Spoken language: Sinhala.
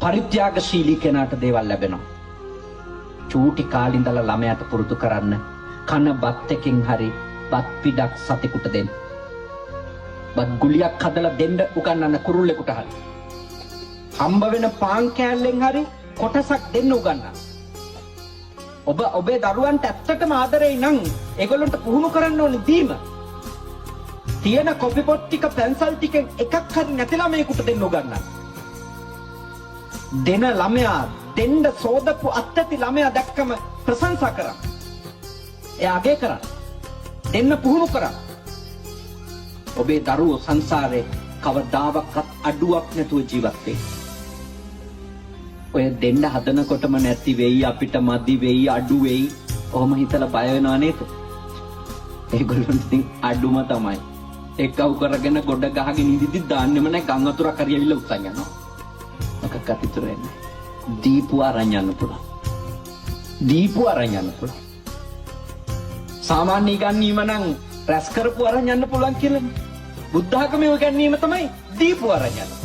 පරිත්‍යාගශීලී කෙනාට දේවල් ලැබෙනවා. චූටි කාලේ ඉඳලා ළමයාට පුරුදු කරන්න කන බත් එකකින් හරි බත් පිටක් සතෙකුට දෙන්න. බත් ගුලියක් හදලා දෙන්න උගන්වන්න කුරුල්ලෙකුට හරි. හම්බ වෙන පාන් කෑල්ලෙන් හරි කොටසක් දෙන්න උගන්වන්න. ඔබ ඔබේ දරුවන්ට ඇත්තටම ආදරෙයි නම් ඒගොල්ලන්ට පුහුණු කරන්න ඕනේ දීම. තියෙන කොපි පොත් ටික පැන්සල් ටිකෙන් එකක් හරි නැති ළමයෙකුට දෙන්න උගන්වන්න. දෙන ළමයා දෙන්න සෝදපු අත්‍යති ළමයා දැක්කම ප්‍රශංසා කරා. එයා අගය කරා. දෙන්න පුහුණු කරා. ඔබේ දරුවෝ සංසාරේ කවදාවත් අඩුවක් නැතුව ජීවත් වෙයි. ඔය දෙන්න හදනකොටම නැති වෙයි අපිට මදි වෙයි අඩු වෙයි. ඔහොම හිතලා බය වෙනව නේද? ඒගොල්ලන්ට ඉතින් අඩුම තමයි. එක්කව කරගෙන ගොඩ ගහගෙන ඉඳිදි දාන්නෙම නැහැ ගම් වතුරක් හරි ඇවිල්ලා උස්සන් යනවා. මොකක්වත් ඉතුරු වෙන්නේ නැහැ. දීපු අරන් යන්න පුළුවන්. දීපු අරන් යන්න පුළුවන්. සාමාන්‍ය ඉගැන්වීම නම් රැස් කරපු අරන් යන්න පුළුවන් කියලා. බුද්ධ ආගමේ ඉගැන්වීම තමයි දීපු අරන් යන්න.